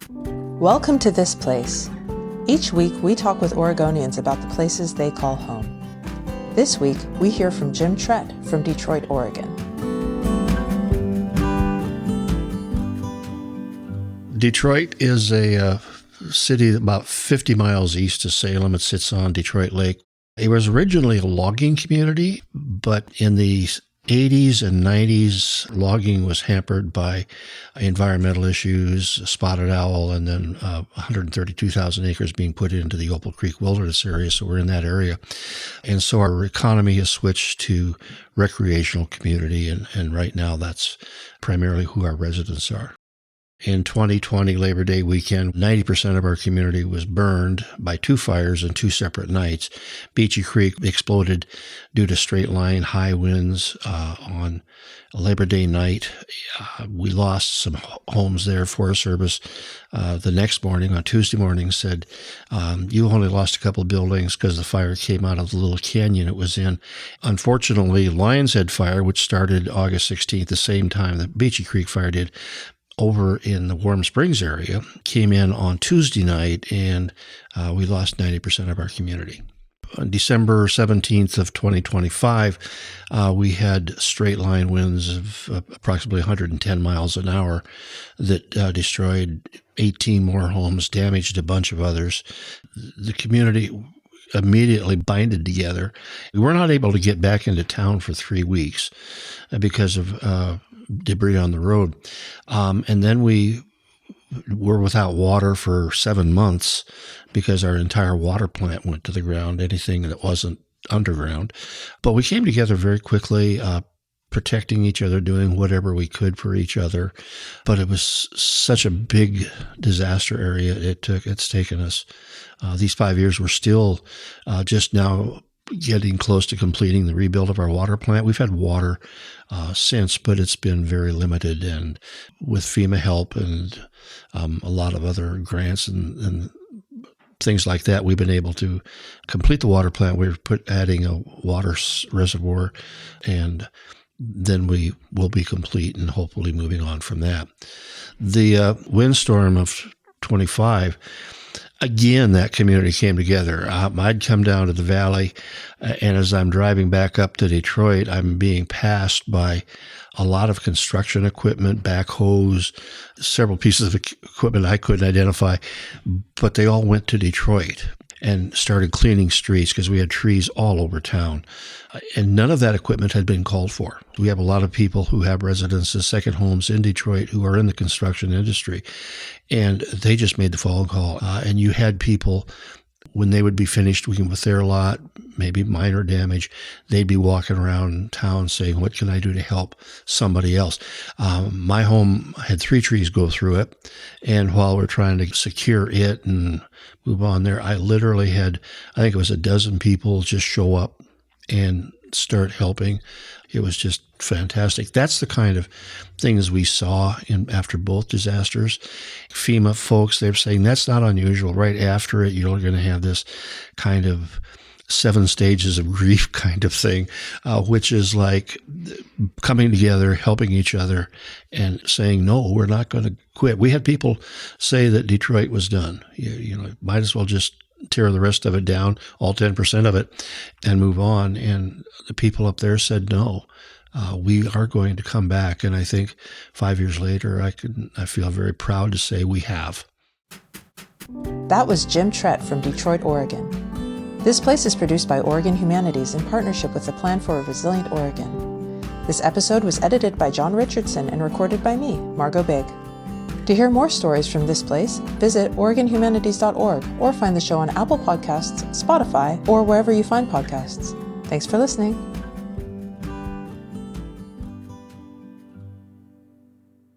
Welcome to This Place. Each week, we talk with Oregonians about the places they call home. This week, we hear from Jim Trett from Detroit, Oregon. Detroit is a city about 50 miles east of Salem. It sits on Detroit Lake. It was originally a logging community, but in the 80s and 90s, logging was hampered by environmental issues, spotted owl, and then 132,000 acres being put into the Opal Creek Wilderness area. So we're in that area. And so our economy has switched to recreational community. And right now, that's primarily who our residents are. In 2020, Labor Day weekend, 90% of our community was burned by two fires in two separate nights. Beachy Creek exploded due to straight line high winds on Labor Day night. We lost some homes there. Forest Service the next morning, on Tuesday morning, said, you only lost a couple of buildings because the fire came out of the little canyon it was in. Unfortunately, Lions Head Fire, which started August 16th, the same time that Beachy Creek Fire did, over in the Warm Springs area, came in on Tuesday night, and we lost 90% of our community. On December 17th of 2025, we had straight line winds of approximately 110 miles an hour that destroyed 18 more homes, damaged a bunch of others. The community immediately binded together. We were not able to get back into town for 3 weeks because of debris on the road. And then we were without water for 7 months because our entire water plant went to the ground, anything that wasn't underground. But we came together very quickly, protecting each other, doing whatever we could for each other. But it was such a big disaster area. It's taken us these 5 years. We're still just now getting close to completing the rebuild of our water plant. We've had water since, but it's been very limited. And with FEMA help and a lot of other grants and things like that, we've been able to complete the water plant. We're adding a water reservoir, and then we will be complete and hopefully moving on from that. The windstorm of 25, again, that community came together. I'd come down to the valley, and as I'm driving back up to Detroit, I'm being passed by a lot of construction equipment, backhoes, several pieces of equipment I couldn't identify, but they all went to Detroit and started cleaning streets because we had trees all over town. And none of that equipment had been called for. We have a lot of people who have residences, second homes in Detroit who are in the construction industry, and they just made the phone call. And you had people, when they would be finished with their lot, maybe minor damage, they'd be walking around town saying, what can I do to help somebody else? My home had 3 trees go through it, and while we're trying to secure it and move on there, I literally had, I think it was a dozen people just show up and start helping. It was just fantastic. That's the kind of things we saw after both disasters. FEMA folks, they're saying that's not unusual. Right after it, you're going to have this kind of 7 stages of grief kind of thing, which is like coming together, helping each other, and saying, no, we're not going to quit. We had people say that Detroit was done. You know, might as well just tear the rest of it down, all 10% of it, and move on. And the people up there said, no, we are going to come back. And I think 5 years later, I feel very proud to say we have. That was Jim Trett from Detroit, Oregon. This Place is produced by Oregon Humanities in partnership with the Plan for a Resilient Oregon. This episode was edited by John Richardson and recorded by me, Margot Big. To hear more stories from This Place, visit OregonHumanities.org or find the show on Apple Podcasts, Spotify, or wherever you find podcasts. Thanks for listening.